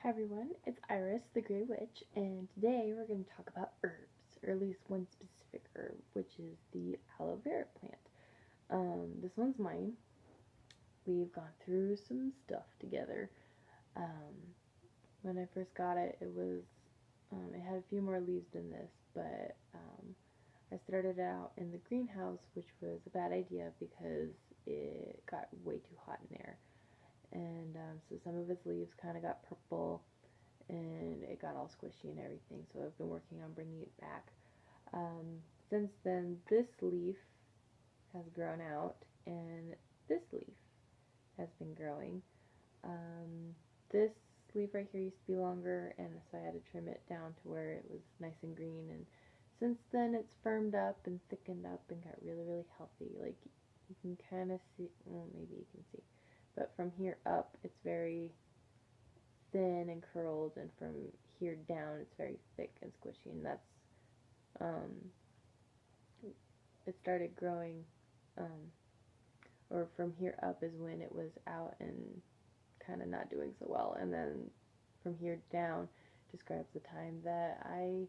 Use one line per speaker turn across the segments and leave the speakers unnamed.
Hi everyone, it's Iris, the Grey Witch, and today we're going to talk about herbs, or at least one specific herb, which is the aloe vera plant. This one's mine. We've gone through some stuff together. Um, when I first got it, it had a few more leaves than this, but I started out in the greenhouse, which was a bad idea because it got way too hot in there. And so some of its leaves kind of got purple and it got all squishy and everything, so I've been working on bringing it back. Since then, this leaf has grown out, and this leaf has been growing. This leaf right here used to be longer, and so I had to trim it down to where it was nice and green, and since then it's firmed up and thickened up and got really, really healthy. Like, you can kind of see, well, maybe you can see, but from here up, it's very thin and curled, and from here down it's very thick and squishy, and that's um, it started growing, um, or from here up is when it was out and kind of not doing so well, and then from here down describes the time that I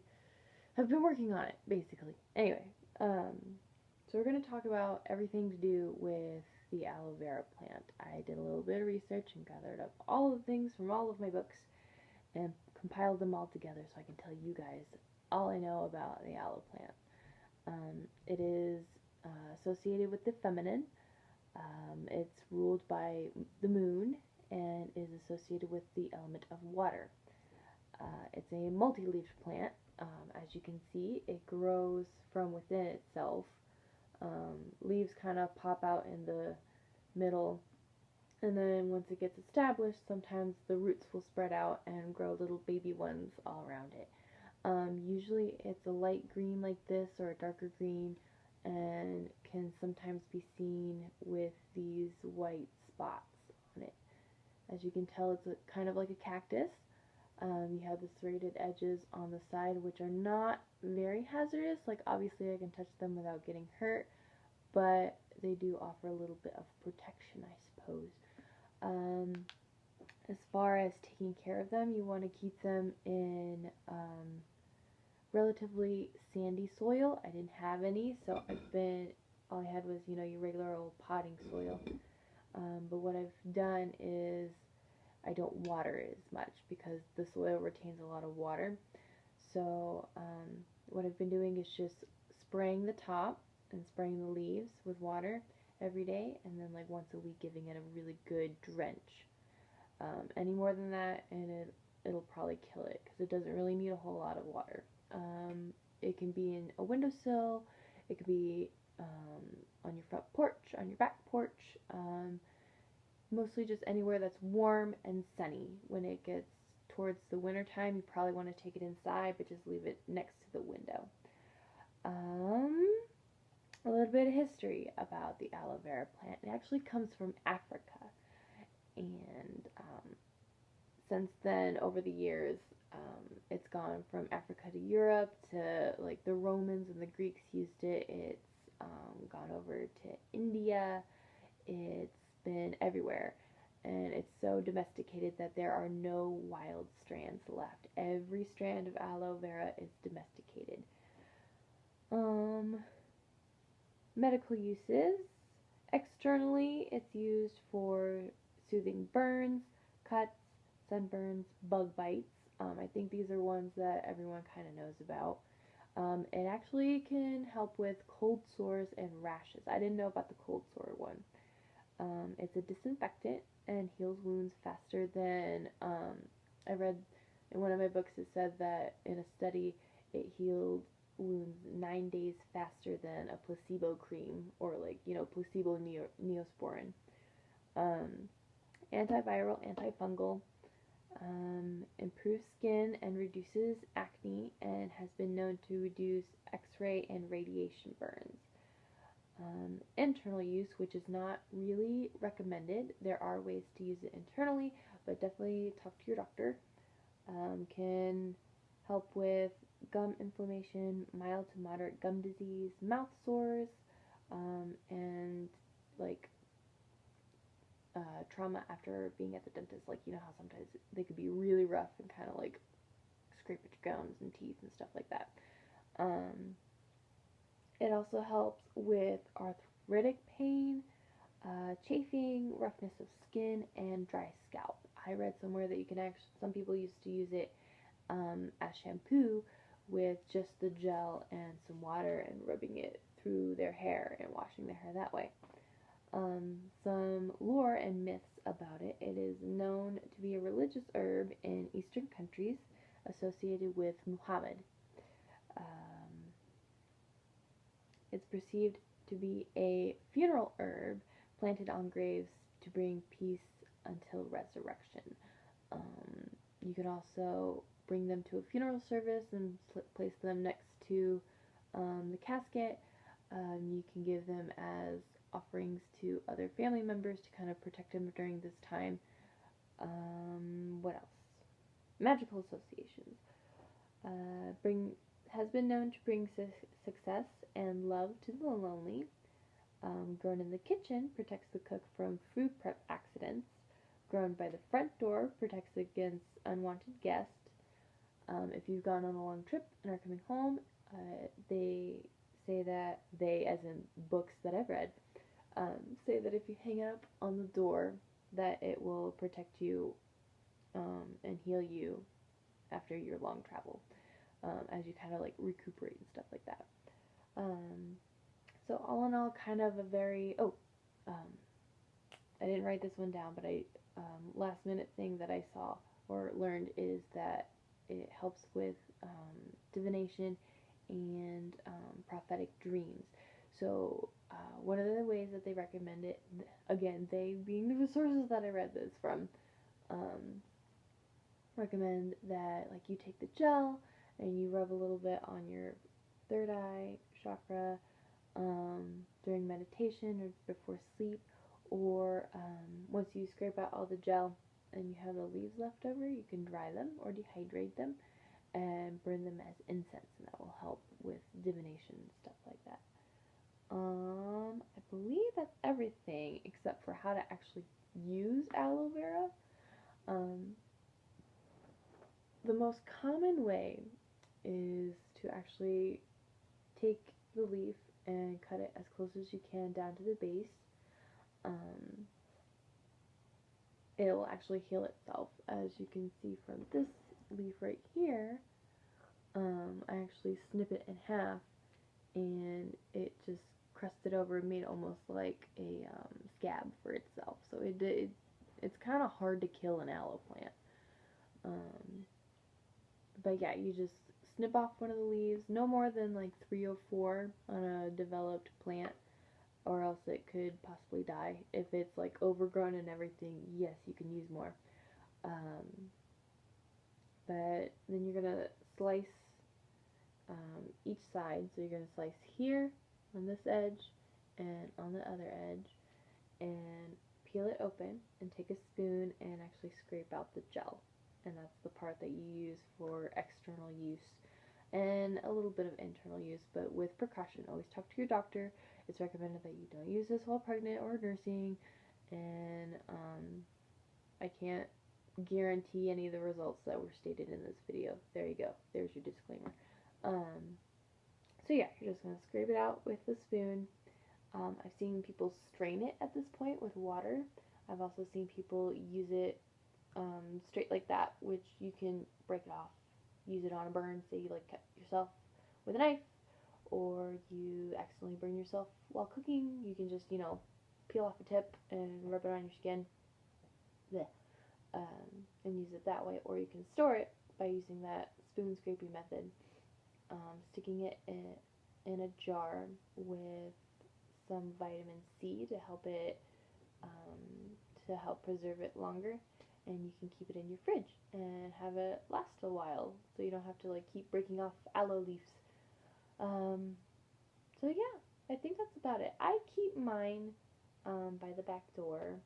have been working on it, basically. Anyway, so we're going to talk about everything to do with the aloe vera plant. I did a little bit of research and gathered up all of the things from all of my books and compiled them all together so I can tell you guys all I know about the aloe plant. It is associated with the feminine. It's ruled by the moon and is associated with the element of water. It's a multi-leafed plant. As you can see, it grows from within itself. Leaves kind of pop out in the middle, and then once it gets established, sometimes the roots will spread out and grow little baby ones all around it. Usually it's a light green like this or a darker green, and can sometimes be seen with these white spots on it. As you can tell, it's kind of like a cactus. You have the serrated edges on the side, which are not very hazardous. Like, obviously I can touch them without getting hurt, but they do offer a little bit of protection, I suppose. As far as taking care of them, you want to keep them in relatively sandy soil. I didn't have any, so all I had was, your regular old potting soil. But what I've done is I don't water it as much because the soil retains a lot of water. So what I've been doing is just spraying the top and spraying the leaves with water every day, and then like once a week giving it a really good drench. Any more than that and it'll probably kill it because it doesn't really need a whole lot of water. It can be in a windowsill, it could be on your front porch, on your back porch, mostly just anywhere that's warm and sunny. When it gets towards the winter time, you probably want to take it inside, but just leave it next to the window. A little bit of history about the aloe vera plant. It actually comes from Africa, and since then, over the years, it's gone from Africa to Europe to, like, the Romans and the Greeks used it. It's gone over to India. It's been everywhere, and it's so domesticated that there are no wild strands left. Every strand of aloe vera is domesticated. Medical uses. Externally, it's used for soothing burns, cuts, sunburns, bug bites. I think these are ones that everyone kind of knows about. It actually can help with cold sores and rashes. I didn't know about the cold sore one. It's a disinfectant and heals wounds faster than, I read in one of my books, it said that in a study it healed wounds 9 days faster than a placebo cream, or like, placebo neosporin. Antiviral, antifungal, improves skin and reduces acne, and has been known to reduce x-ray and radiation burns. Internal use, which is not really recommended. There are ways to use it internally, but definitely talk to your doctor. Can help with gum inflammation, mild to moderate gum disease, mouth sores, and like trauma after being at the dentist. Like, you know how sometimes they could be really rough and kind of like scrape at your gums and teeth and stuff like that. It also helps with arthritic pain, chafing, roughness of skin, and dry scalp. I read somewhere that you can actually, some people used to use it as shampoo with just the gel and some water and rubbing it through their hair and washing their hair that way. Some lore and myths about it. It is known to be a religious herb in Eastern countries associated with Muhammad. Um, it's perceived to be a funeral herb planted on graves to bring peace until resurrection. You can also bring them to a funeral service and place them next to the casket. You can give them as offerings to other family members to kind of protect them during this time. What else? Magical associations. Has been known to bring success and love to the lonely. Grown in the kitchen protects the cook from food prep accidents. Grown by the front door protects against unwanted guests. If you've gone on a long trip and are coming home, they say that they, as in books that I've read, say that if you hang it up on the door, that it will protect you and heal you after your long travel, as you kind of like recuperate and stuff like that. So all in all, kind of a very I didn't write this one down, but I last minute thing that I saw or learned is that it helps with divination and prophetic dreams. So one of the ways that they recommend it, again, they being the resources that I read this from, recommend that like you take the gel and you rub a little bit on your third eye chakra during meditation or before sleep, or once you scrape out all the gel and you have the leaves left over, you can dry them or dehydrate them and burn them as incense, and that will help with divination and stuff like that. I believe that's everything except for how to actually use aloe vera. The most common way is to actually take the leaf and cut it as close as you can down to the base. It will actually heal itself, as you can see from this leaf right here. I actually snip it in half and it just crusted over and made almost like a scab for itself. So it's kind of hard to kill an aloe plant. But yeah, you just snip off one of the leaves, no more than like 3 or 4 on a developed plant, or else it could possibly die. If it's like overgrown and everything, yes, you can use more. But then you're gonna slice each side. So you're gonna slice here on this edge and on the other edge, and peel it open and take a spoon and actually scrape out the gel. And that's the part that you use for external use and a little bit of internal use, but with precaution. Always talk to your doctor. It's recommended that you don't use this while pregnant or nursing, and I can't guarantee any of the results that were stated in this video. There you go. There's your disclaimer. So yeah, you're just going to scrape it out with the spoon. I've seen people strain it at this point with water. I've also seen people use it straight like that, which you can break it off, use it on a burn. Say you like cut yourself with a knife, or you accidentally burn yourself while cooking. You can just, peel off the tip and rub it on your skin, and use it that way. Or you can store it by using that spoon scraping method, sticking it in a jar with some vitamin C to help it preserve it longer, and you can keep it in your fridge and have it last a while, so you don't have to like keep breaking off aloe leaves. So yeah, I think that's about it. I keep mine by the back door.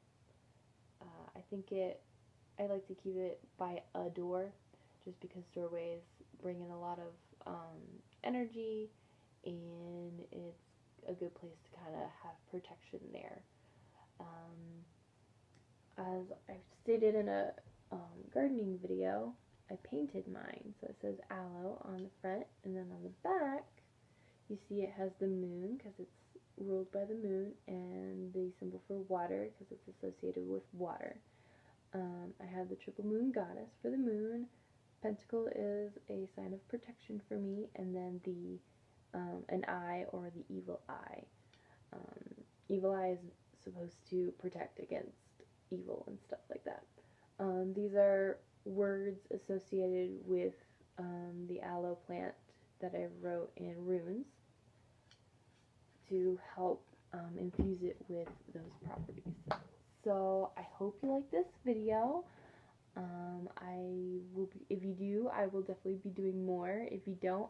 I like to keep it by a door, just because doorways bring in a lot of energy, and it's a good place to kind of have protection there. as I've stated in a gardening video, I painted mine. So it says aloe on the front, and then on the back, you see it has the moon because it's ruled by the moon, and the symbol for water because it's associated with water. I have the triple moon goddess for the moon. Pentacle is a sign of protection for me, and then the an eye, or the evil eye. Evil eye is supposed to protect against evil and stuff like that. These are words associated with the aloe plant that I wrote in runes to help infuse it with those properties. So I hope you like this video. I will be, if you do, I will definitely be doing more. If you don't,